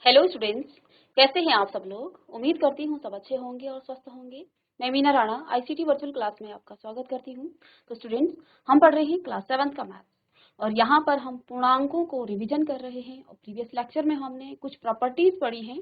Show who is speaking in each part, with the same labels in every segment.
Speaker 1: Hello students, कैसे हैं आप सब लोग। उम्मीद करती हूँ सब अच्छे होंगे और स्वस्थ होंगे। मैं Meena Rana ICT virtual class में आपका स्वागत करती हूँ। तो स्टूडेंट्स, हम पढ़ रहे हैं क्लास 7 का मैथ्स और यहाँ पर हम पूर्णांकों को रिवीजन कर रहे हैं। और प्रीवियस लेक्चर में हमने कुछ प्रॉपर्टीज पढ़ी हैं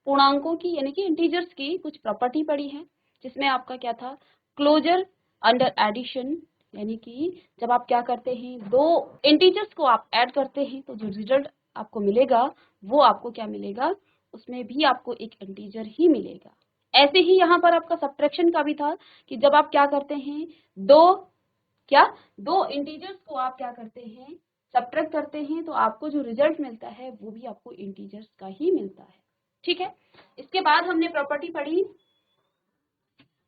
Speaker 1: पूर्णांकों की, यानी कि इंटीजर्स की कुछ प्रॉपर्टी पढ़ी है, जिसमें आपका क्या था, क्लोजर अंडर एडिशन, यानी कि जब आप क्या करते हैं, दो इंटीजर्स को आप ऐड करते हैं तो जो रिजल्ट आपको मिलेगा वो आपको क्या मिलेगा, उसमें भी आपको एक इंटीजर ही मिलेगा। ऐसे ही यहाँ पर आपका सब्ट्रैक्शन का भी था कि जब आप क्या करते हैं, दो इंटीजर्स को आप क्या करते हैं, सब्ट्रैक्ट करते हैं, तो आपको जो रिजल्ट मिलता है वो भी आपको इंटीजर्स का ही मिलता है। ठीक है। इसके बाद हमने प्रॉपर्टी पढ़ी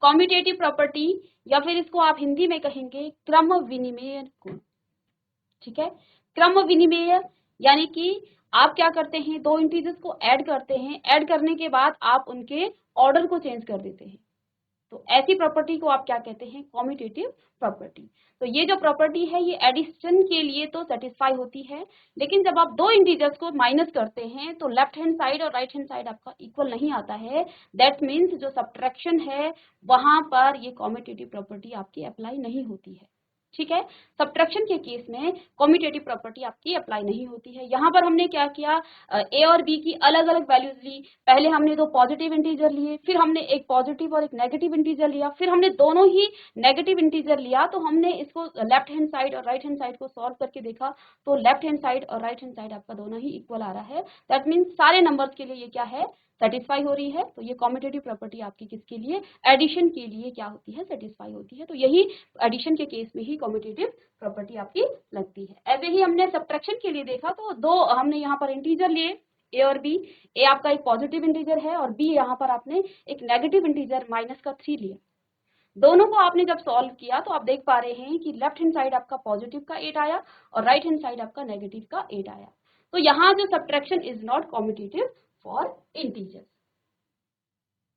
Speaker 1: कॉम्यूटेटिव प्रॉपर्टी, या फिर इसको आप हिंदी में कहेंगे क्रम विनिमेय गुण। ठीक है। क्रम विनिमेय यानी कि आप क्या करते हैं, दो इंटीजर्स को ऐड करते हैं, ऐड करने के बाद आप उनके ऑर्डर को चेंज कर देते हैं, तो ऐसी प्रॉपर्टी को आप क्या कहते हैं, कॉम्यूटेटिव प्रॉपर्टी। तो ये जो प्रॉपर्टी है ये एडिशन के लिए तो सेटिस्फाई होती है, लेकिन जब आप दो इंटीजर्स को माइनस करते हैं तो लेफ्ट हैंड साइड और राइट हैंड साइड आपका इक्वल नहीं आता है। दैट मीन्स जो सब्ट्रैक्शन है वहां पर ये कॉम्यूटेटिव प्रॉपर्टी आपकी अप्लाई नहीं होती है। ठीक है। सब्ट्रैक्शन के केस में कॉम्यूटेटिव प्रॉपर्टी आपकी अप्लाई नहीं होती है। यहाँ पर हमने क्या किया, ए और बी की अलग अलग वैल्यूज ली। पहले हमने दो पॉजिटिव इंटीजर लिए, फिर हमने एक पॉजिटिव और एक नेगेटिव इंटीजर लिया, फिर हमने दोनों ही नेगेटिव इंटीजर लिया। तो हमने इसको लेफ्ट हैंड साइड और राइट हैंड साइड को सॉल्व करके देखा, तो लेफ्ट हैंड साइड और राइट हैंड साइड आपका दोनों ही इक्वल आ रहा है। दैट मीन्स सारे नंबर्स के लिए ये क्या है, सेटिस्फाई हो रही है। तो ये कॉम्यूटेटिव प्रॉपर्टी आपकी किसके लिए, एडिशन के लिए क्या होती है, सेटिस्फाई होती है। तो यही एडिशन के केस में ही कॉम्यूटेटिव प्रॉपर्टी आपकी लगती है। ऐसे ही हमने सब्ट्रैक्शन के लिए देखा, तो दो हमने यहाँ पर इंटीजर लिए ए और बी। ए आपका एक पॉजिटिव इंटीजर है और बी यहाँ पर आपने एक नेगेटिव इंटीजर -3 लिया। दोनों को आपने जब सॉल्व किया तो आप देख पा रहे हैं कि लेफ्ट हैंड साइड आपका पॉजिटिव का 8 आया और राइट हैंड साइड आपका नेगेटिव का 8 आया। तो यहाँ जो subtraction is not commutative for integers.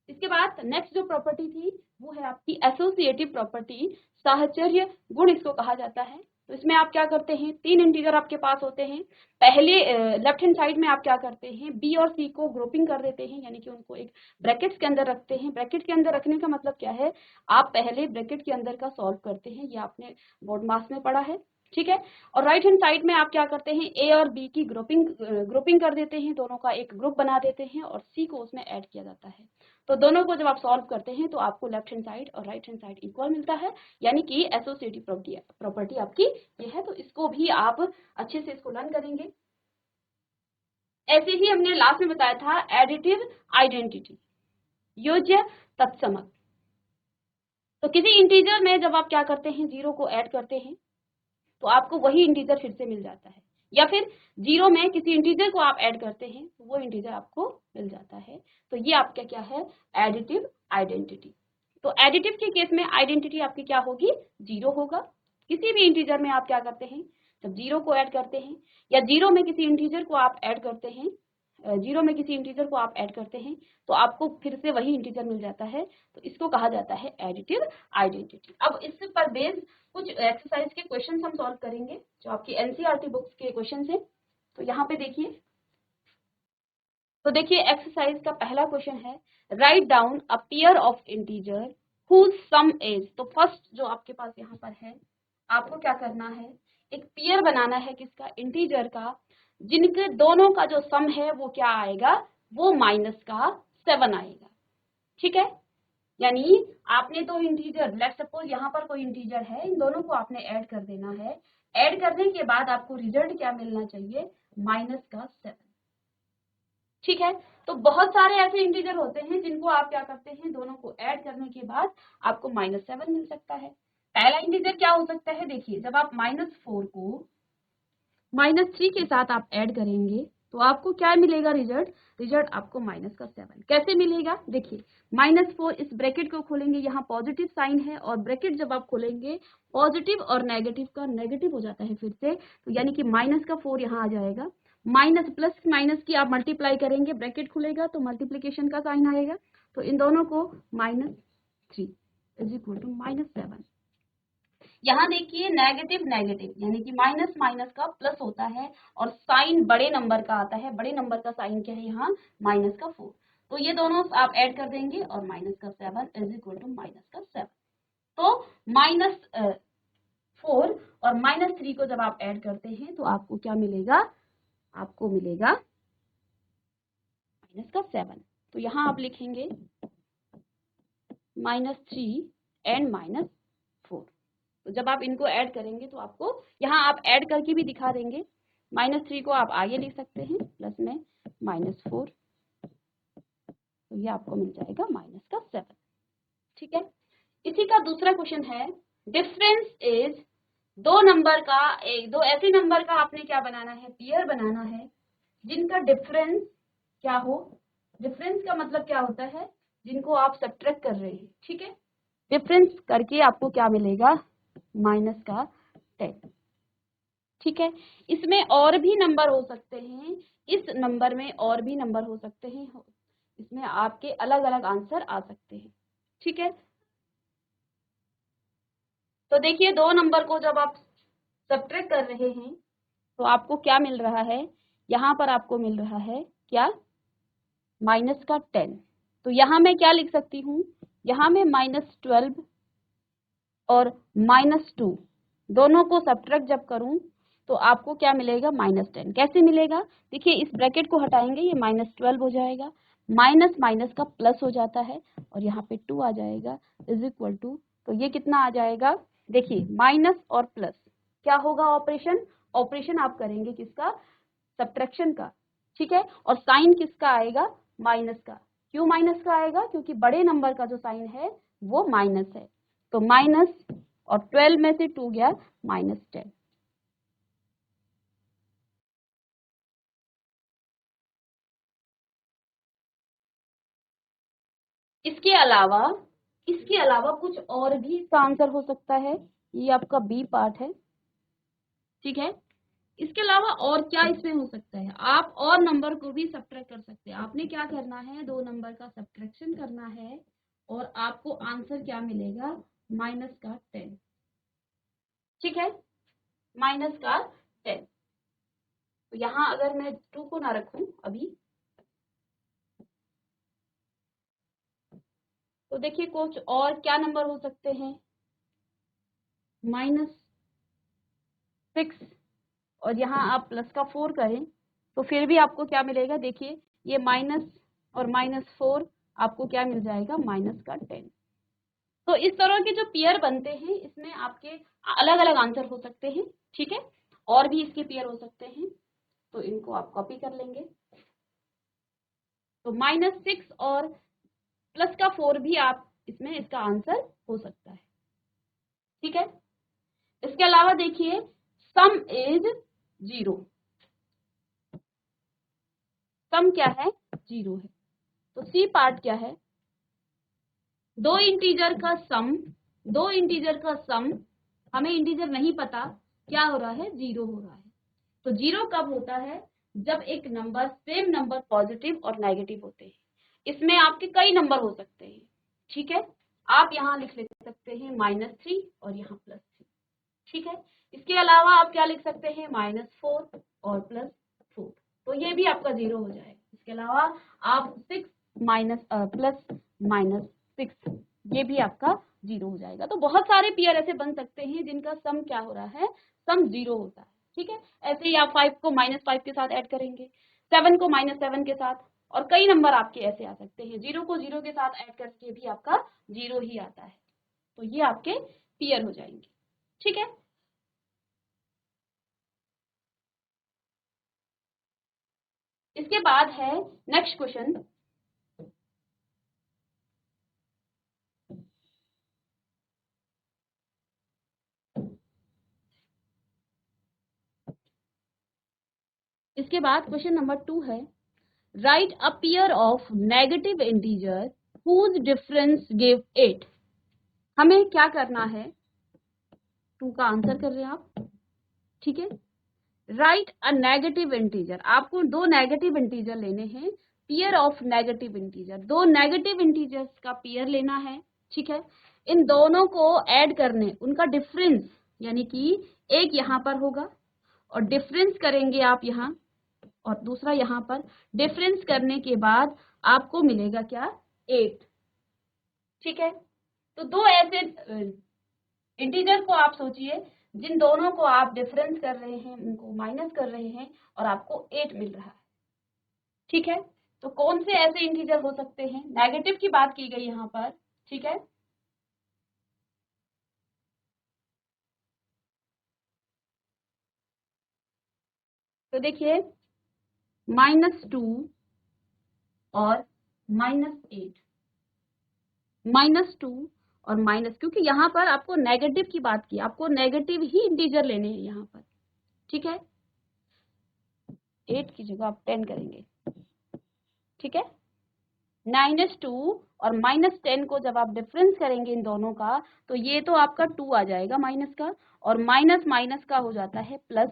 Speaker 1: इसके बाद नेक्स्ट जो प्रॉपर्टी थी वो है आपकी एसोसिएटिव प्रॉपर्टी, साहचर्य गुण इसको कहा जाता है। तो इसमें आप क्या करते हैं, तीन इंटीजर आपके पास होते हैं। पहले लेफ्ट हैंड साइड में आप क्या करते हैं, बी और सी को ग्रुपिंग कर देते हैं, यानी कि उनको एक ब्रैकेट्स के अंदर रखते हैं। ब्रैकेट के अंदर रखने का मतलब क्या है, आप पहले ब्रैकेट के अंदर का सॉल्व करते हैं, ये आपने बोर्ड मास में पढ़ा है। ठीक है। और राइट हैंड साइड में आप क्या करते हैं, ए और बी की ग्रुपिंग कर देते हैं, दोनों का एक ग्रुप बना देते हैं और सी को उसमें ऐड किया जाता है। तो दोनों को जब आप सॉल्व करते हैं तो आपको लेफ्ट हैंड साइड और राइट हैंड साइड इक्वल मिलता है, यानी कि एसोसिएटिव प्रॉपर्टी आपकी ये है। तो इसको भी आप अच्छे से इसको लर्न करेंगे। ऐसे ही हमने लास्ट में बताया था एडिटिव आइडेंटिटी, योज्य तत्समक। तो किसी इंटीजर में जब आप क्या करते हैं, जीरो को ऐड करते हैं तो आपको वही इंटीजर फिर से मिल जाता है, या फिर जीरो में किसी इंटीजर को आप ऐड करते हैं तो वो इंटीजर आपको मिल जाता है। तो ये आपका क्या है, एडिटिव आइडेंटिटी। तो एडिटिव के केस में आइडेंटिटी आपकी क्या होगी, जीरो होगा। किसी भी इंटीजर में आप क्या करते हैं, जब जीरो को ऐड करते हैं या जीरो में किसी इंटीजर को आप ऐड करते हैं, जीरो में किसी इंटीजर को आप ऐड करते हैं तो आपको फिर से वही इंटीजर मिल जाता है। तो इसको कहा जाता है एडिटिव आइडेंटिटी। अब इस पर बेस्ड कुछ एक्सरसाइज के क्वेश्चन हम सॉल्व करेंगे जो आपकी एनसीईआरटी बुक्स के क्वेश्चन है। तो यहाँ पे देखिए, तो देखिए एक्सरसाइज का पहला क्वेश्चन है, write down a pair of integer whose sum is. तो फर्स्ट जो आपके पास यहाँ पर है, आपको क्या करना है, एक पेयर बनाना है किसका, इंटीजर का, जिनके दोनों का जो सम है वो क्या आएगा, वो -7 आएगा। ठीक है। यानी आपने दो इंटीजर, लेट्स सपोज यहाँ पर कोई इंटीजर है, इन दोनों को आपने ऐड कर देना है। ऐड करने के बाद आपको रिजल्ट क्या मिलना चाहिए, -7। ठीक है। तो बहुत सारे ऐसे इंटीजर होते हैं जिनको आप क्या करते हैं, दोनों को ऐड करने के बाद आपको -7 मिल सकता है। पहला इंटीजर क्या हो सकता है, देखिए जब आप -4 को -3 के साथ आप ऐड करेंगे तो आपको क्या मिलेगा, रिजल्ट आपको -7 कैसे मिलेगा, देखिए -4, इस ब्रैकेट को खोलेंगे, यहाँ पॉजिटिव साइन है और ब्रैकेट जब आप खोलेंगे पॉजिटिव और नेगेटिव का नेगेटिव हो जाता है फिर से, तो यानी कि -4 यहाँ आ जाएगा। माइनस प्लस माइनस की आप मल्टीप्लाई करेंगे, ब्रैकेट खुलेगा तो मल्टीप्लीकेशन का साइन आएगा। तो इन दोनों को -3 = -7, यहाँ देखिए नेगेटिव नेगेटिव यानी कि माइनस माइनस का प्लस होता है और साइन बड़े नंबर का आता है। बड़े नंबर का साइन क्या है यहाँ? माइनस का 4। तो ये दोनों आप ऐड कर देंगे और माइनस का 7 इज इक्वल टू माइनस का 7। तो माइनस 4 और माइनस 3 को जब आप ऐड करते हैं तो आपको क्या मिलेगा? आपको मिलेगा माइनस का 7। तो यहाँ आप लिखेंगे -3 एंड -4। तो जब आप इनको ऐड करेंगे तो आपको यहाँ आप ऐड करके भी दिखा देंगे। -3 को आप आगे लिख सकते हैं प्लस में -4, तो ये आपको मिल जाएगा माइनस का 7। ठीक है। इसी का दूसरा क्वेश्चन है, डिफरेंस इज दो ऐसे नंबर का आपने क्या बनाना है? पेयर बनाना है जिनका डिफरेंस क्या हो। डिफरेंस का मतलब क्या होता है? जिनको आप सब्ट्रैक्ट कर रहे हैं। ठीक है। डिफरेंस करके आपको क्या मिलेगा? माइनस का 10। ठीक है। इसमें और भी नंबर हो सकते हैं, इस नंबर में और भी नंबर हो सकते हैं, इसमें आपके अलग अलग आंसर आ सकते हैं। ठीक है। तो देखिए दो नंबर को जब आप सब्ट्रैक्ट कर रहे हैं तो आपको क्या मिल रहा है? यहाँ पर आपको मिल रहा है क्या? माइनस का 10। तो यहाँ मैं क्या लिख सकती हूँ? यहाँ मैं -12 और -2 दोनों को सब्ट्रैक्ट जब करूं तो आपको क्या मिलेगा? -10। कैसे मिलेगा? देखिए इस ब्रैकेट को हटाएंगे, ये -12 हो जाएगा, माइनस माइनस का प्लस हो जाता है और यहाँ पे 2 आ जाएगा इज इक्वल टू, तो ये कितना आ जाएगा? देखिए माइनस और प्लस क्या होगा? ऑपरेशन ऑपरेशन आप करेंगे किसका? सब्ट्रैक्शन का। ठीक है। और साइन किसका आएगा? माइनस का। क्यों माइनस का आएगा? क्योंकि बड़े नंबर का जो साइन है वो माइनस है। तो माइनस और 12 में से 2 गया -10। इसके अलावा कुछ और भी इसका आंसर हो सकता है। ये आपका बी पार्ट है। ठीक है। इसके अलावा और क्या इसमें हो सकता है? आप और नंबर को भी सब्ट्रैक्ट कर सकते हैं। आपने क्या करना है? दो नंबर का सब्ट्रैक्शन करना है और आपको आंसर क्या मिलेगा? माइनस का 10। ठीक है। माइनस का 10। तो यहाँ अगर मैं 2 को ना रखूं अभी, तो देखिए कुछ और क्या नंबर हो सकते हैं? -6 और यहाँ आप प्लस का 4 करें तो फिर भी आपको क्या मिलेगा? देखिए ये माइनस और -4 आपको क्या मिल जाएगा? माइनस का 10। तो इस तरह के जो पेयर बनते हैं इसमें आपके अलग अलग आंसर हो सकते हैं। ठीक है। और भी इसके पेयर हो सकते हैं, तो इनको आप कॉपी कर लेंगे। तो -6 और प्लस का 4 भी आप इसमें इसका आंसर हो सकता है। ठीक है। इसके अलावा देखिए सम इज 0। सम क्या है? 0 है। तो सी पार्ट क्या है? दो इंटीजर का सम, हमें इंटीजर नहीं पता, क्या हो रहा है? 0 हो रहा है। तो 0 कब होता है? जब एक नंबर सेम नंबर पॉजिटिव और नेगेटिव होते हैं। इसमें आपके कई नंबर हो सकते हैं। ठीक है। आप यहाँ लिख सकते हैं -3 और यहाँ +3। ठीक है। इसके अलावा आप क्या लिख सकते हैं? -4 और +4। तो ये भी आपका 0 हो जाएगा। इसके अलावा आप 6 +6 ये भी आपका 0 हो जाएगा। तो बहुत सारे पेयर ऐसे बन सकते हैं जिनका सम क्या हो रहा है? सम 0 होता है। ठीक है। ऐसे ही आप 5 को -5 के साथ ऐड करेंगे, 7 को -7 के साथ, और कई नंबर आपके ऐसे आ सकते हैं। 0 को 0 के साथ ऐड करके भी आपका 0 ही आता है। तो ये आपके पेयर हो जाएंगे। ठीक है। इसके बाद है नेक्स्ट क्वेश्चन। इसके बाद क्वेश्चन नंबर 2 है, write a pair of negative integer whose difference give 8। हमें क्या करना है? 2 का आंसर कर रहे हैं आप। ठीक है। राइट अ नेगेटिव इंटीजर, आपको दो नेगेटिव इंटीजर लेने हैं। पेयर ऑफ नेगेटिव इंटीजर, दो नेगेटिव इंटीजर्स का पेयर लेना है। ठीक है। इन दोनों को ऐड करने, उनका डिफरेंस यानी कि एक यहाँ पर होगा और डिफरेंस करेंगे आप यहाँ और दूसरा यहाँ पर। डिफरेंस करने के बाद आपको मिलेगा क्या? 8। ठीक है, तो दो ऐसे इंटीजर को आप सोचिए जिन दोनों को आप डिफरेंस कर रहे हैं, उनको माइनस कर रहे हैं और आपको 8 मिल रहा है। ठीक है, तो कौन से ऐसे इंटीजर हो सकते हैं? नेगेटिव की बात की गई यहाँ पर। ठीक है, तो देखिए -2 और -8, -2 और माइनस, क्योंकि यहाँ पर आपको नेगेटिव की बात की, आपको नेगेटिव ही इंटीजर लेने हैं यहाँ पर। ठीक है, 8 की जगह आप 10 करेंगे। ठीक है, -2 और -10 को जब आप डिफरेंस करेंगे इन दोनों का, तो ये तो आपका 2 आ जाएगा माइनस का, और माइनस माइनस का हो जाता है प्लस।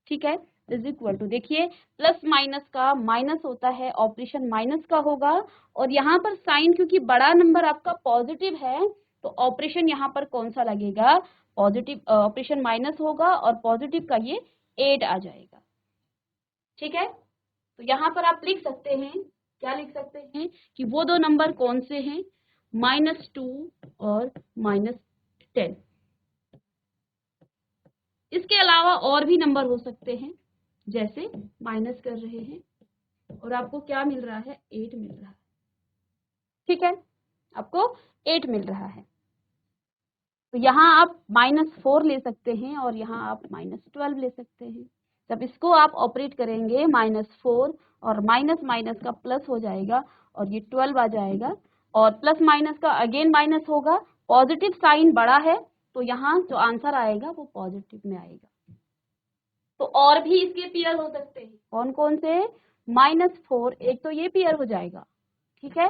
Speaker 1: ठीक है, इज इक्वल टू, देखिए प्लस माइनस का माइनस होता है, ऑपरेशन माइनस का होगा, और यहाँ पर साइन क्योंकि बड़ा नंबर आपका पॉजिटिव है, तो ऑपरेशन यहाँ पर कौन सा लगेगा? पॉजिटिव, ऑपरेशन माइनस होगा और पॉजिटिव का ये 8 आ जाएगा। ठीक है, तो यहाँ पर आप लिख सकते हैं, क्या लिख सकते हैं कि वो दो नंबर कौन से हैं? -2 और -10। इसके अलावा और भी नंबर हो सकते हैं, जैसे माइनस कर रहे हैं और आपको क्या मिल रहा है? 8 मिल रहा है। ठीक है, आपको 8 मिल रहा है, तो यहाँ आप -4 ले सकते हैं और यहाँ आप -12 ले सकते हैं। जब इसको आप ऑपरेट करेंगे, -4 और माइनस माइनस का प्लस हो जाएगा और ये 12 आ जाएगा, और प्लस माइनस का अगेन माइनस होगा, पॉजिटिव साइन बड़ा है, तो यहाँ जो आंसर आएगा वो पॉजिटिव में आएगा। तो और भी इसके पेयर हो सकते हैं, कौन कौन से? -4, एक तो ये पेयर हो जाएगा। ठीक है,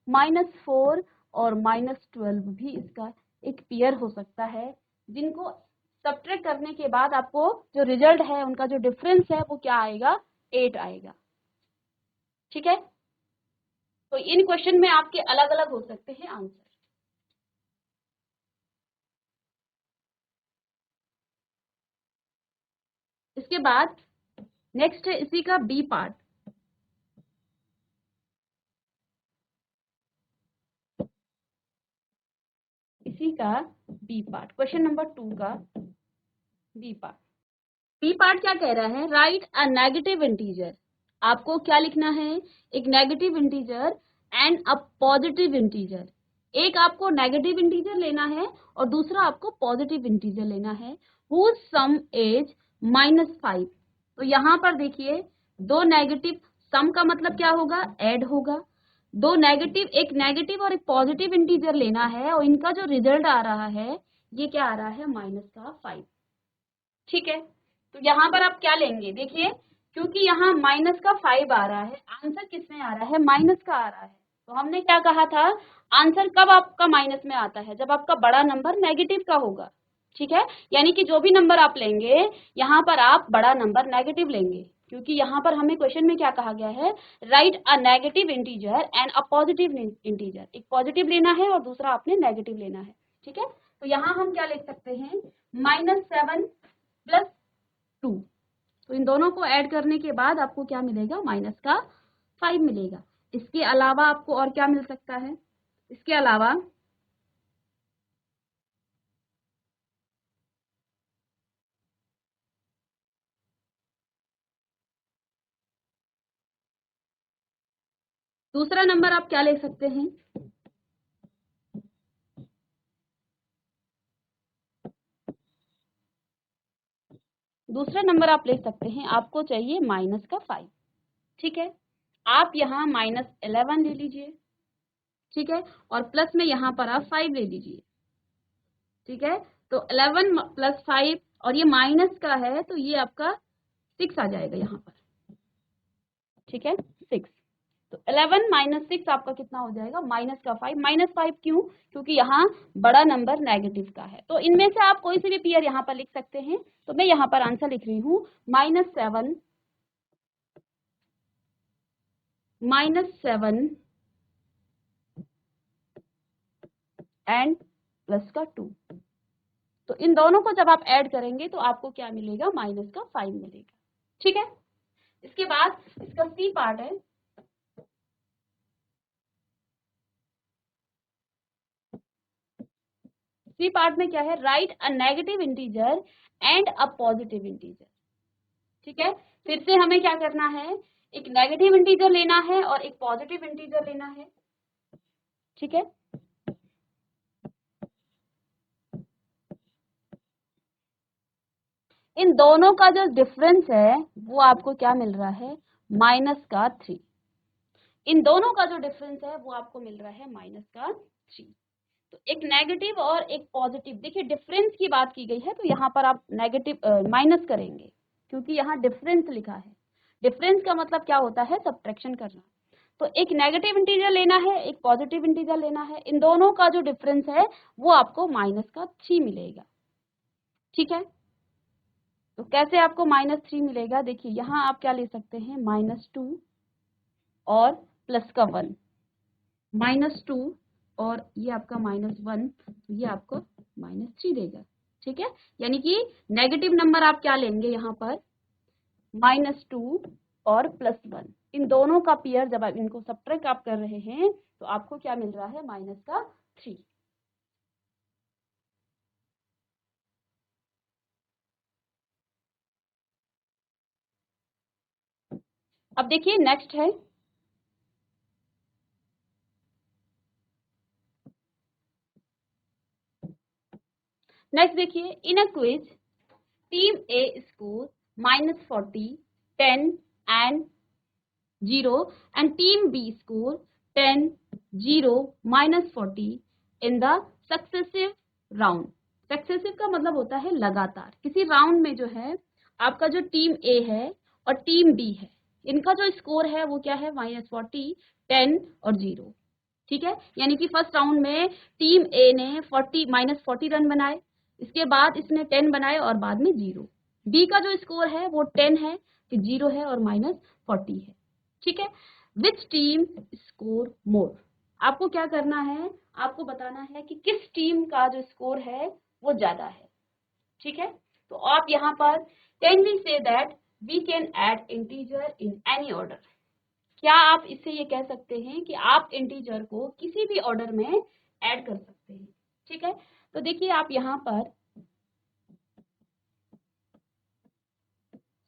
Speaker 1: -4 और -12 भी इसका एक पेयर हो सकता है, जिनको सब्ट्रैक्ट करने के बाद आपको जो रिजल्ट है, उनका जो डिफरेंस है वो क्या आएगा? 8 आएगा। ठीक है, तो इन क्वेश्चन में आपके अलग अलग हो सकते हैं आंसर। इसके बाद नेक्स्ट है इसी का बी पार्ट। इसी का बी पार्ट, क्वेश्चन नंबर 2 का बी पार्ट। बी पार्ट क्या कह रहा है? Write a negative integer. आपको क्या लिखना है? एक negative integer and a positive integer. एक आपको नेगेटिव इंटीजर लेना है और दूसरा आपको पॉजिटिव इंटीजर लेना है, हुज सम इज -5। तो यहाँ पर देखिए, दो नेगेटिव, सम का मतलब क्या होगा? ऐड होगा। दो नेगेटिव, एक नेगेटिव और एक पॉजिटिव इंटीजर लेना है, और इनका जो रिजल्ट आ रहा है, ये क्या आ रहा है? -5। ठीक है, तो यहाँ पर आप क्या लेंगे? देखिए, क्योंकि यहाँ -5 आ रहा है, आंसर किस में आ रहा है? माइनस का आ रहा है। तो हमने क्या कहा था? आंसर कब आपका माइनस में आता है? जब आपका बड़ा नंबर नेगेटिव का होगा। ठीक है, यानी कि जो भी नंबर आप लेंगे, यहाँ पर आप बड़ा नंबर नेगेटिव लेंगे, क्योंकि यहाँ पर हमें क्वेश्चन में क्या कहा गया है? Write a negative integer and a positive integer. एक पॉजिटिव लेना है और दूसरा आपने नेगेटिव लेना है। ठीक है, तो यहाँ हम क्या लिख सकते हैं? -7 + 2। तो इन दोनों को ऐड करने के बाद आपको क्या मिलेगा? -5 मिलेगा। इसके अलावा आपको और क्या मिल सकता है? इसके अलावा दूसरा नंबर आप क्या ले सकते हैं? दूसरा नंबर आप ले सकते हैं, आपको चाहिए -5। ठीक है, आप यहाँ -11 ले लीजिए। ठीक है, और प्लस में यहाँ पर आप 5 ले लीजिए। ठीक है, तो 11 + 5, और ये माइनस का है, तो ये आपका 6 आ जाएगा यहाँ पर। ठीक है, 6। तो 11 - 6 आपका कितना हो जाएगा? -5। -5 क्यों? क्योंकि यहाँ बड़ा नंबर नेगेटिव का है। तो इनमें से आप कोई से भी पेयर यहाँ पर लिख सकते हैं। तो मैं यहाँ पर आंसर लिख रही हूँ -7 एंड प्लस का 2। तो इन दोनों को जब आप ऐड करेंगे तो आपको क्या मिलेगा, -5 मिलेगा। ठीक है, इसके बाद इसका सी पार्ट है, सी पार्ट में क्या है, write a negative integer and a positive integer. ठीक है, फिर से हमें क्या करना है, एक नेगेटिव इंटीजर लेना है और एक पॉजिटिव इंटीजर लेना है। ठीक है, इन दोनों का जो डिफरेंस है वो आपको क्या मिल रहा है, -3। इन दोनों का जो डिफरेंस है वो आपको मिल रहा है -3। तो एक नेगेटिव और एक पॉजिटिव, देखिए डिफरेंस की बात की गई है तो यहाँ पर आप नेगेटिव माइनस करेंगे क्योंकि यहाँ डिफरेंस लिखा है। डिफरेंस का मतलब क्या होता है, सब्ट्रैक्शन करना। तो एक नेगेटिव इंटीजर लेना है, एक पॉजिटिव इंटीजर लेना है, इन दोनों का जो डिफरेंस है वो आपको -3 मिलेगा। ठीक है, तो कैसे आपको -3 मिलेगा, देखिए यहाँ आप क्या ले सकते हैं, -2 और प्लस का 1, -2 और ये आपका -1, तो ये आपको -3 देगा। ठीक है, यानी कि नेगेटिव नंबर आप क्या लेंगे यहाँ पर, -2 और +1, इन दोनों का पेयर जब आप इनको सब्ट्रैक्ट आप कर रहे हैं तो आपको क्या मिल रहा है, -3। अब देखिए नेक्स्ट है, नेक्स्ट देखिए, in a quiz team A score -40, 10 and 0 and team B score 10, 0, -40 in the successive round। Successive का मतलब होता है लगातार, किसी राउंड में जो है आपका जो टीम ए है और टीम बी है, इनका जो स्कोर है वो क्या है, -40, 10 और 0। ठीक है, यानी कि फर्स्ट राउंड में टीम ए ने -40 रन बनाए, इसके बाद इसने 10 बनाए और बाद में 0। बी का जो स्कोर है वो 10 है, फिर 0 है और -40 है। ठीक है, विच टीम स्कोर मोर, आपको क्या करना है, आपको बताना है कि किस टीम का जो स्कोर है वो ज्यादा है। ठीक है, तो आप यहाँ पर can we say that we can add integer in any order, क्या आप इससे ये कह सकते हैं कि आप इंटीजर को किसी भी ऑर्डर में ऐड कर सकते हैं। ठीक है, तो देखिए आप यहाँ पर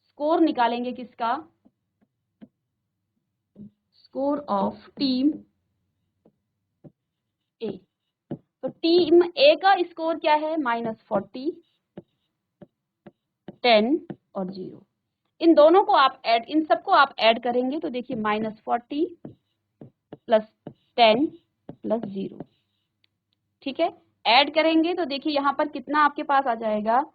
Speaker 1: स्कोर निकालेंगे, किसका, स्कोर ऑफ टीम ए। तो टीम ए का स्कोर क्या है, -40, 10 और 0। इन दोनों को आप ऐड, इन सबको आप ऐड करेंगे तो देखिए -40 + 10 + 0। ठीक है, ऐड करेंगे तो देखिए यहाँ पर कितना आपके पास आ जाएगा,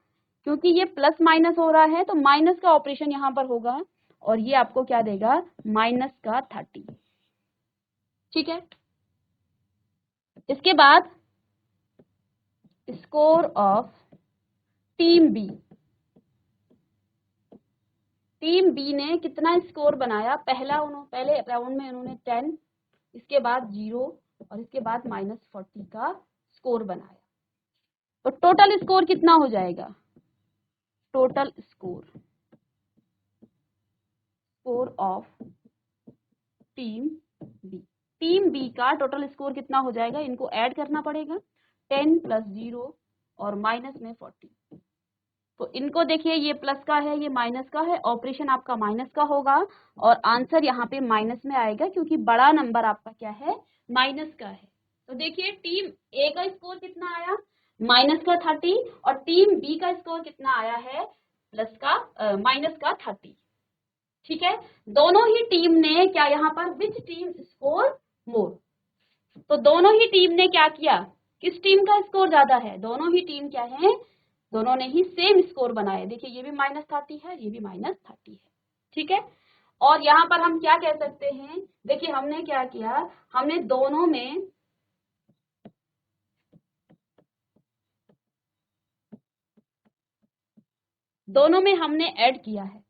Speaker 1: क्योंकि ये प्लस माइनस हो रहा है तो माइनस का ऑपरेशन यहाँ पर होगा और ये आपको क्या देगा, -30। ठीक है, इसके बाद score of team B, team B ने कितना स्कोर बनाया, पहले राउंड में उन्होंने 10, इसके बाद 0 और इसके बाद -40 का स्कोर बनाया, तो टोटल स्कोर कितना हो जाएगा, total score, score of team B, team B का टोटल स्कोर कितना हो जाएगा, इनको ऐड करना पड़ेगा, 10 + 0 और माइनस में 40। तो इनको देखिए, ये प्लस का है, ये माइनस का है, ऑपरेशन आपका माइनस का होगा और आंसर यहाँ पे माइनस में आएगा क्योंकि बड़ा नंबर आपका क्या है, माइनस का है। तो देखिए टीम ए का स्कोर कितना आया, -30 और टीम बी का स्कोर कितना आया है, -30। ठीक है, दोनों ही टीम ने क्या यहाँ पर, विच टीम स्कोर मोर, तो दोनों ही टीम ने क्या किया, किस टीम का स्कोर ज्यादा है, दोनों ही टीम क्या है, दोनों ने ही सेम स्कोर बनाए। देखिए ये भी -30 है, ये भी -30 है। ठीक है, और यहाँ पर हम क्या कह सकते हैं, देखिए हमने क्या किया, हमने दोनों में हमने ऐड किया है।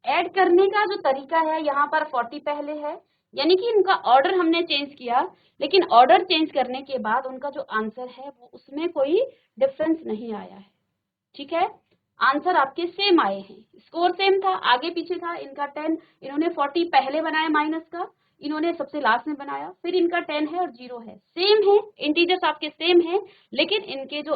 Speaker 1: ऐड करने का जो तरीका है, यहाँ पर 40 पहले है, यानी कि इनका ऑर्डर हमने चेंज किया, लेकिन ऑर्डर चेंज करने के बाद उनका जो आंसर है वो उसमें कोई डिफरेंस नहीं आया है। ठीक है, आंसर आपके सेम आए हैं, स्कोर सेम था, आगे पीछे था, इनका 10, इन्होंने 40 पहले बनाया माइनस का, इन्होंने सबसे लास्ट में बनाया, फिर इनका 10 है और 0 है, सेम है, इंटीजर्स आपके सेम हैं, लेकिन इनके जो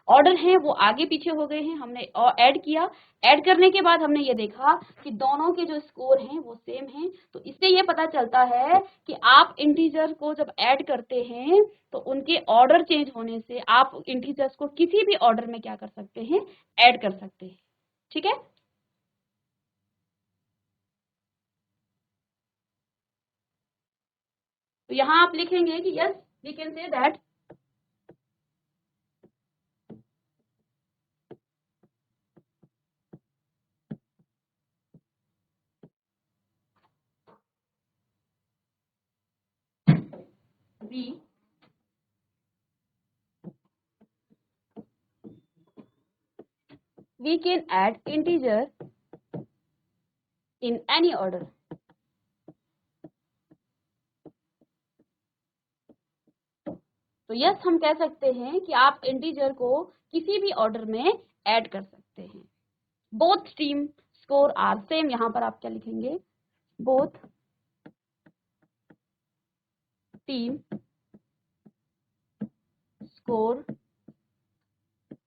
Speaker 1: ऑर्डर हैं वो आगे पीछे हो गए हैं, हमने ऐड किया, ऐड करने के बाद हमने ये देखा कि दोनों के जो स्कोर हैं वो सेम हैं, तो इससे ये पता चलता है कि आप इंटीजर को जब ऐड करते हैं तो उनके ऑर्डर चेंज होने से आप इंटीजर्स को किसी भी ऑर्डर में क्या कर सकते हैं, ऐड कर सकते हैं। ठीक है, तो यहां आप लिखेंगे कि yes we can say that we can add integer in any order. तो यस हम कह सकते हैं कि आप इंटीजर को किसी भी ऑर्डर में ऐड कर सकते हैं। Both team score are same, यहां पर आप क्या लिखेंगे, both team score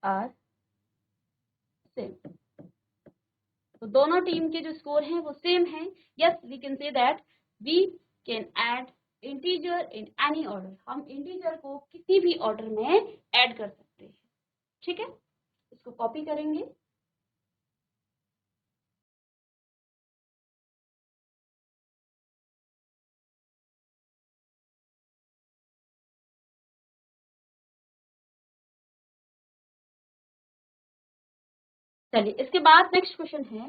Speaker 1: are same, तो दोनों टीम के जो स्कोर हैं वो सेम हैं। Yes we can say that we can add integer in any order, हम इंटीजर को किसी भी ऑर्डर में ऐड कर सकते हैं। ठीक है, इसको कॉपी करेंगे, चलिए इसके बाद नेक्स्ट क्वेश्चन है,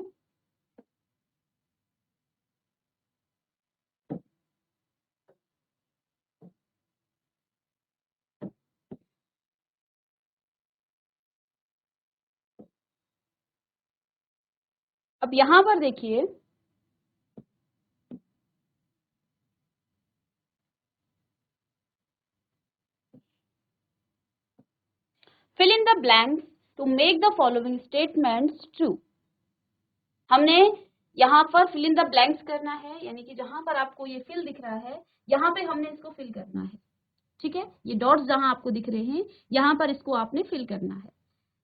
Speaker 1: अब यहां पर देखिए fill in the blanks to make the following statements true। हमने यहाँ पर fill in the blanks करना है, यानी कि जहां पर आपको ये fill दिख रहा है यहाँ पे हमने इसको fill करना है। ठीक है, ये डॉट्स जहां आपको दिख रहे हैं यहाँ पर इसको आपने fill करना है।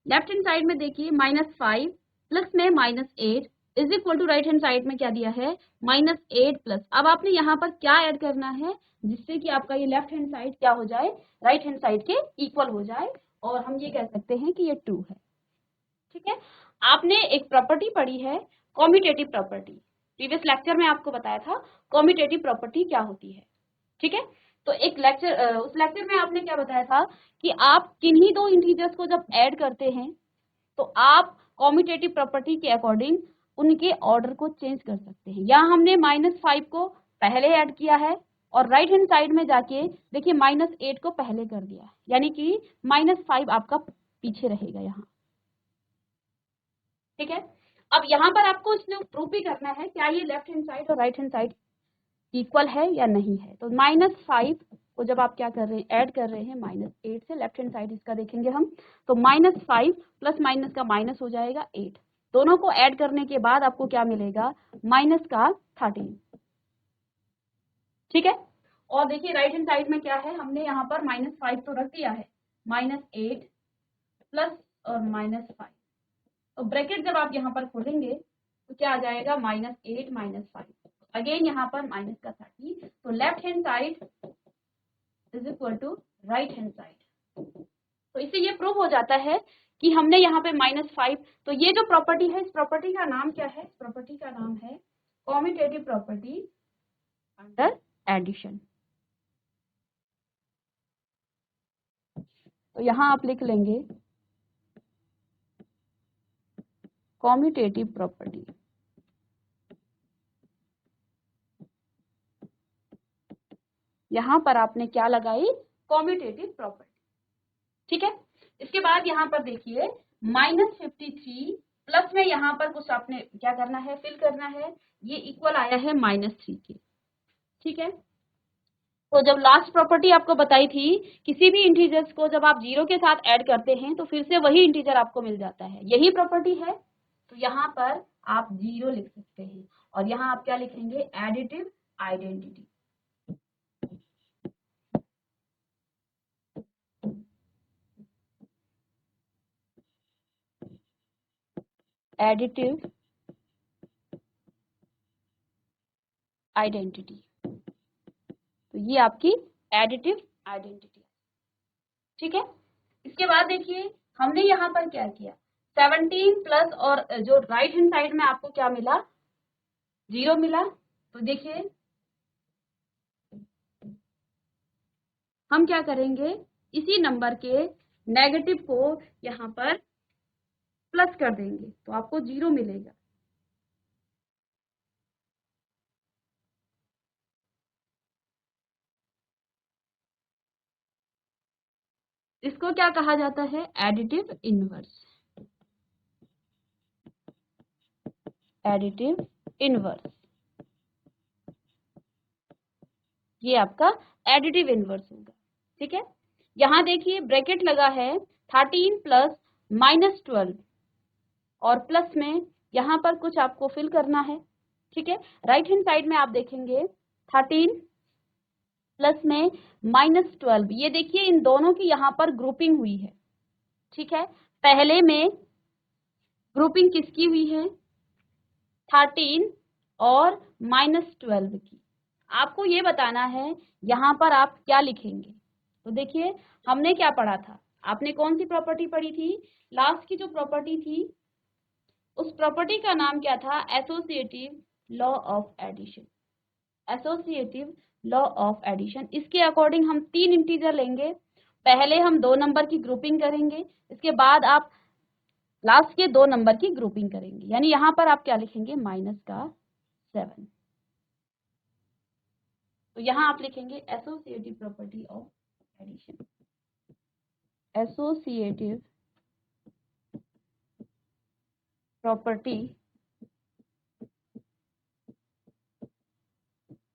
Speaker 1: लेफ्ट हैंड साइड में देखिए -5 प्लस में -8 is equal to right hand side में क्या दिया है, -8 प्लस। अब आपने यहाँ पर क्या ऐड करना है जिससे कि आपका ये लेफ्ट हैंड साइड क्या हो जाए, राइट हैंड साइड के इक्वल हो जाए, और हम ये कह सकते हैं कि ये 2 है। ठीक है, आपने एक प्रॉपर्टी पढ़ी है कॉम्यूटेटिव प्रॉपर्टी, प्रीवियस लेक्चर में आपको बताया था कॉम्यूटेटिव प्रॉपर्टी क्या होती है। ठीक है, तो एक लेक्चर उस लेक्चर में आपने क्या बताया था कि आप किन्हीं दो इंटीजर्स को जब ऐड करते हैं तो आप कॉम्यूटेटिव प्रॉपर्टी के अकॉर्डिंग उनके ऑर्डर को चेंज कर सकते हैं। यहाँ हमने -5 को पहले ऐड किया है और राइट हैंड साइड में जाके देखिए -8 को पहले कर दिया, यानी कि -5 आपका पीछे रहेगा यहाँ। ठीक है, अब यहाँ पर आपको इसमें प्रूफ भी करना है क्या ये लेफ्ट हैंड साइड और राइट हैंड साइड इक्वल है या नहीं है। तो -5 को जब आप क्या कर रहे हैं, ऐड कर रहे हैं -8 से, लेफ्ट हैंड साइड इसका देखेंगे हम, तो -5 प्लस माइनस का माइनस हो जाएगा 8, दोनों को ऐड करने के बाद आपको क्या मिलेगा, माइनस का 13। ठीक है, और देखिए राइट हैंड साइड में क्या है, हमने यहाँ पर -5 तो रख दिया है, -8 प्लस और -5, तो ब्रैकेट जब आप यहाँ पर खोलेंगे तो क्या आ जाएगा, -8 -5, अगेन यहाँ पर माइनस का 30, तो left hand side is equal to right hand side. तो इससे ये प्रूव हो जाता है कि हमने यहाँ पे -5, तो ये जो प्रॉपर्टी है इस प्रॉपर्टी का नाम क्या है, इस प्रॉपर्टी का नाम है कॉम्यूटेटिव प्रॉपर्टी अंडर एडिशन। तो यहाँ आप लिख लेंगे कॉम्यूटेटिव प्रॉपर्टी। यहाँ पर आपने क्या लगाई, कॉम्यूटेटिव प्रॉपर्टी। ठीक है, इसके बाद यहाँ पर देखिए -53 प्लस में यहाँ पर कुछ आपने क्या करना है, फिल करना है, ये इक्वल आया है -3 के। ठीक है, तो जब लास्ट प्रॉपर्टी आपको बताई थी, किसी भी इंटीजर्स को जब आप जीरो के साथ ऐड करते हैं तो फिर से वही इंटीजर आपको मिल जाता है, यही प्रॉपर्टी है। तो यहाँ पर आप जीरो लिख सकते हैं और यहाँ आप क्या लिखेंगे, एडिटिव आइडेंटिटी। एडिटिव आइडेंटिटी, तो ये आपकी एडिटिव आइडेंटिटी, ठीक है। इसके बाद देखिए हमने यहाँ पर क्या किया, 17 प्लस और जो राइट हैंड साइड में आपको क्या मिला, जीरो मिला। तो देखिए हम क्या करेंगे, इसी नंबर के नेगेटिव को यहाँ पर प्लस कर देंगे तो आपको जीरो मिलेगा। इसको क्या कहा जाता है, एडिटिव इनवर्स। एडिटिव इनवर्स, ये आपका एडिटिव इनवर्स होगा, ठीक है। यहाँ देखिए ब्रैकेट लगा है 13 प्लस -12 और प्लस में यहाँ पर कुछ आपको फिल करना है, ठीक है। राइट हैंड साइड में आप देखेंगे 13 प्लस में -12, ये देखिए इन दोनों की यहाँ पर ग्रुपिंग हुई है, ठीक है। पहले में ग्रुपिंग किसकी हुई है, 13 और -12 की। आपको ये बताना है यहाँ पर आप क्या लिखेंगे। तो देखिए हमने क्या पढ़ा था, आपने कौन सी प्रॉपर्टी पढ़ी थी, लास्ट की जो प्रॉपर्टी थी उस प्रॉपर्टी का नाम क्या था, associative law of addition. Associative law of addition, इसके अकॉर्डिंग हम तीन इंटीजर लेंगे, पहले हम दो नंबर की ग्रुपिंग करेंगे, इसके बाद आप लास्ट के दो नंबर की ग्रुपिंग करेंगे, यानी यहाँ पर आप क्या लिखेंगे, -7। तो यहाँ आप लिखेंगे associative property of addition. Associative property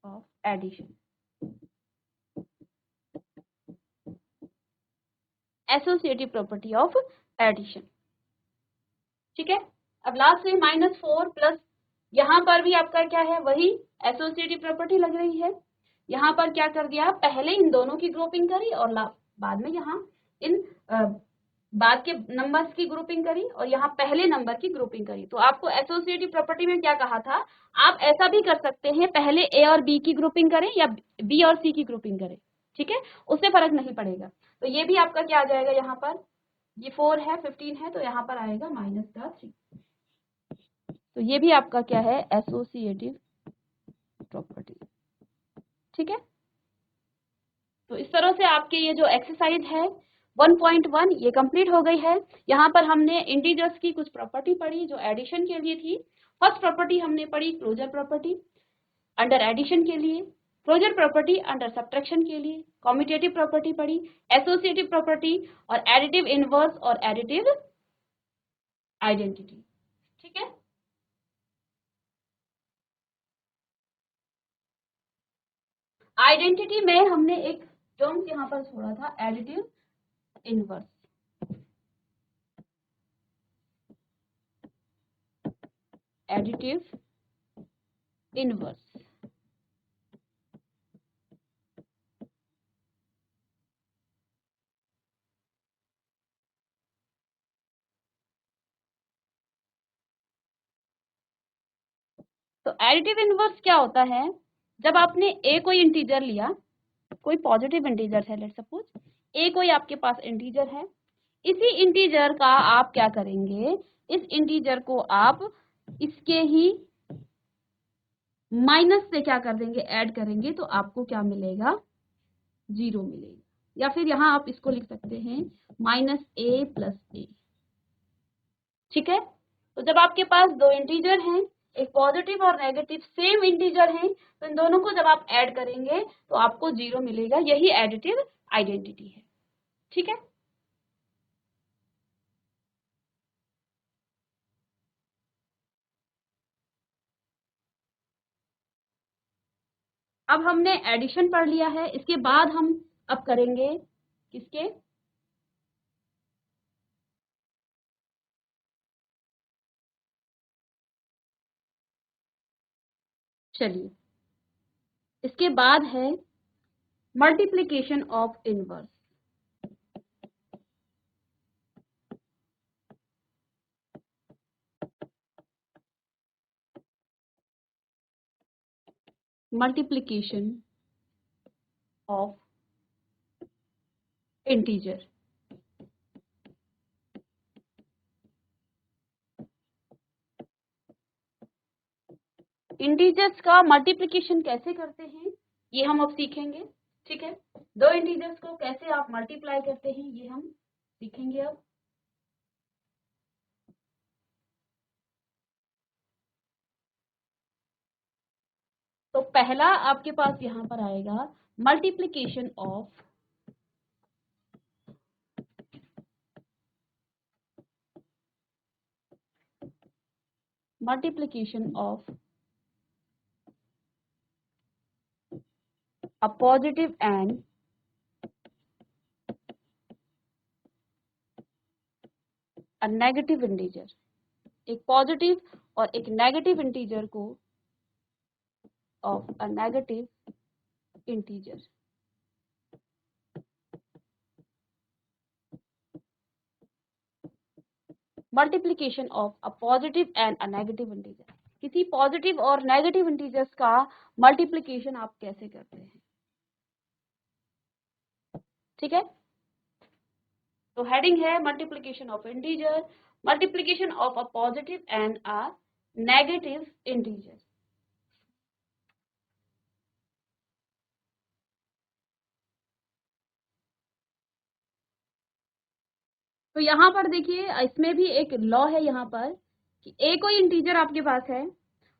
Speaker 1: of addition, associative property of addition, ठीक है। अब लास्ट में -4 प्लस, यहाँ पर भी आपका क्या है, वही एसोसिएटिव प्रॉपर्टी लग रही है। यहाँ पर क्या कर दिया, पहले इन दोनों की ग्रुपिंग करी और बाद में यहाँ इन बाद के नंबर्स की ग्रुपिंग करी और यहाँ पहले नंबर की ग्रुपिंग करी। तो आपको एसोसिएटिव प्रॉपर्टी में क्या कहा था, आप ऐसा भी कर सकते हैं, पहले ए और बी की ग्रुपिंग करें या बी और सी की ग्रुपिंग करें, ठीक है, उससे फर्क नहीं पड़ेगा। तो ये भी आपका क्या आ जाएगा, यहाँ पर ये 4 है 15 है तो यहाँ पर आएगा -3। तो ये भी आपका क्या है, एसोसिएटिव प्रॉपर्टी, ठीक है। तो इस तरह से आपके ये जो एक्सरसाइज है 1.1 ये कंप्लीट हो गई है। यहाँ पर हमने इंटीजर्स की कुछ प्रॉपर्टी पढ़ी जो एडिशन के लिए थी। फर्स्ट प्रॉपर्टी हमने पढ़ी क्लोजर प्रॉपर्टी अंडर एडिशन के लिए, क्लोजर प्रॉपर्टी अंडर सब्ट्रैक्शन के लिए, कॉम्यूटेटिव प्रॉपर्टी पढ़ी, एसोसिएटिव प्रॉपर्टी और एडिटिव इनवर्स और एडिटिव आइडेंटिटी, ठीक है। आइडेंटिटी में हमने एक टर्म यहाँ पर छोड़ा था, एडिटिव इनवर्स। एडिटिव इनवर्स, तो एडिटिव इनवर्स क्या होता है, जब आपने ए कोई इंटीजर लिया, कोई पॉजिटिव इंटीजर है, लेट्स सपोज ए कोई आपके पास इंटीजर है, इसी इंटीजर का आप क्या करेंगे, इस इंटीजर को आप इसके ही माइनस से क्या कर देंगे, ऐड करेंगे, तो आपको क्या मिलेगा, 0 मिलेगा। या फिर यहाँ आप इसको लिख सकते हैं -a + a, ठीक है। तो जब आपके पास दो इंटीजर हैं, एक पॉजिटिव और नेगेटिव सेम इंटीजर हैं, तो इन दोनों को जब आप ऐड करेंगे तो आपको 0 मिलेगा, यही एडिटिव आइडेंटिटी है, ठीक है। अब हमने एडिशन पढ़ लिया है, इसके बाद हम अब करेंगे किसके, चलिए इसके बाद है multiplication of inverse. Multiplication of integer. Integers का मल्टीप्लिकेशन कैसे करते हैं ये हम अब सीखेंगे। ठीक है, दो इंटीजर्स को कैसे आप मल्टीप्लाई करते हैं ये हम सीखेंगे अब। तो पहला आपके पास यहां पर आएगा multiplication of a positive and a negative integer। एक पॉजिटिव और एक नेगेटिव इंटीजर को of a negative integer. Multiplication of a positive and a negative integer. किसी पॉजिटिव और नेगेटिव इंटीजर्स का मल्टीप्लिकेशन आप कैसे करते हैं। ठीक है, तो हेडिंग है multiplication of integer, multiplication of a positive and a negative integer. तो यहाँ पर देखिए इसमें भी एक लॉ है यहाँ पर कि एक कोई इंटीजर आपके पास है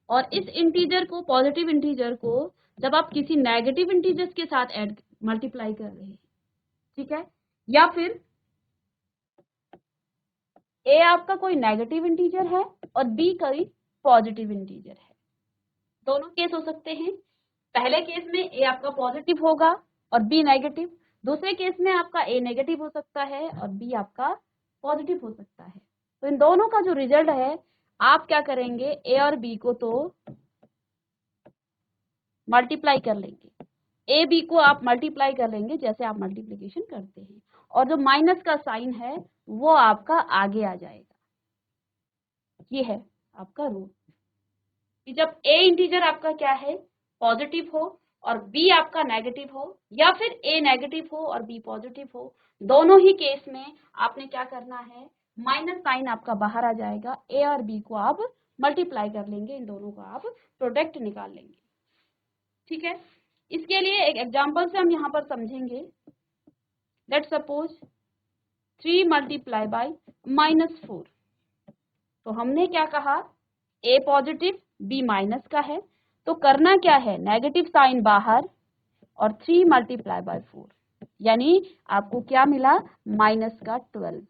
Speaker 1: और इस इंटीजर को, पॉजिटिव इंटीजर को जब आप किसी नेगेटिव इंटीजर्स के साथ ऐड मल्टीप्लाई कर रहे हैं, ठीक है, या फिर ए आपका कोई नेगेटिव इंटीजर है और बी कोई पॉजिटिव इंटीजर है, दोनों केस हो सकते हैं। पहले केस में ए आपका पॉजिटिव होगा और बी नेगेटिव, दूसरे केस में आपका ए नेगेटिव हो सकता है और बी आपका पॉजिटिव हो सकता है। तो इन दोनों का जो रिजल्ट है आप क्या करेंगे, ए और बी को तो मल्टीप्लाई कर लेंगे, ए बी को आप मल्टीप्लाई कर लेंगे जैसे आप मल्टीप्लिकेशन करते हैं, और जो माइनस का साइन है वो आपका आगे आ जाएगा। ये है आपका रूल कि जब ए इंटीजर आपका क्या है, पॉजिटिव हो और बी आपका नेगेटिव हो, या फिर ए नेगेटिव हो और बी पॉजिटिव हो, दोनों ही केस में आपने क्या करना है, माइनस साइन आपका बाहर आ जाएगा, ए और बी को आप मल्टीप्लाई कर लेंगे, इन दोनों का आप प्रोडक्ट निकाल लेंगे। ठीक है, इसके लिए एक एग्जांपल से हम यहाँ पर समझेंगे। Let's suppose 3 multiply by -4। तो हमने क्या कहा, ए पॉजिटिव बी माइनस का है, तो करना क्या है, नेगेटिव साइन बाहर और 3 मल्टीप्लाई बाय 4, यानी आपको क्या मिला, माइनस का 12।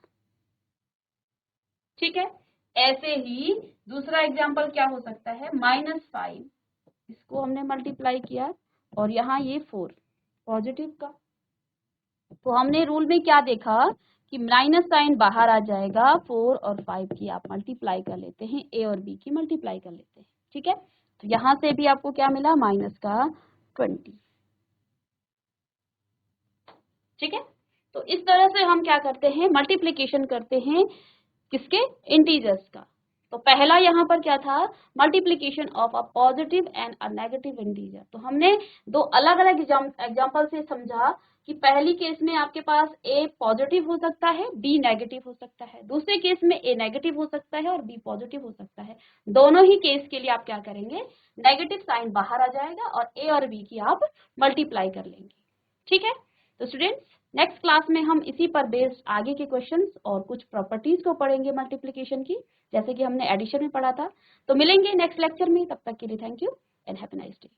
Speaker 1: ठीक है, ऐसे ही दूसरा एग्जांपल क्या हो सकता है, -5, इसको हमने मल्टीप्लाई किया और यहाँ ये 4 पॉजिटिव का, तो हमने रूल में क्या देखा कि माइनस साइन बाहर आ जाएगा, 4 और 5 की आप मल्टीप्लाई कर लेते हैं, ए और बी की मल्टीप्लाई कर लेते हैं। ठीक है, तो यहाँ से भी आपको क्या मिला, माइनस का 20। ठीक है, तो इस तरह से हम क्या करते हैं, मल्टीप्लिकेशन करते हैं किसके, इंटीजर्स का। तो पहला यहाँ पर क्या था, multiplication of a positive and a negative integer. तो हमने दो अलग अलग एग्जांपल से समझा कि पहली केस में आपके पास ए पॉजिटिव हो सकता है, बी नेगेटिव हो सकता है, दूसरे केस में ए नेगेटिव हो सकता है और बी पॉजिटिव हो सकता है। दोनों ही केस के लिए आप क्या करेंगे, नेगेटिव साइन बाहर आ जाएगा और ए और बी की आप मल्टीप्लाई कर लेंगे। ठीक है, तो स्टूडेंट्स नेक्स्ट क्लास में हम इसी पर बेस्ड आगे के क्वेश्चंस और कुछ प्रॉपर्टीज को पढ़ेंगे मल्टीप्लिकेशन की, जैसे कि हमने एडिशन में पढ़ा था। तो मिलेंगे नेक्स्ट लेक्चर में, तब तक के लिए thank you and have a nice day.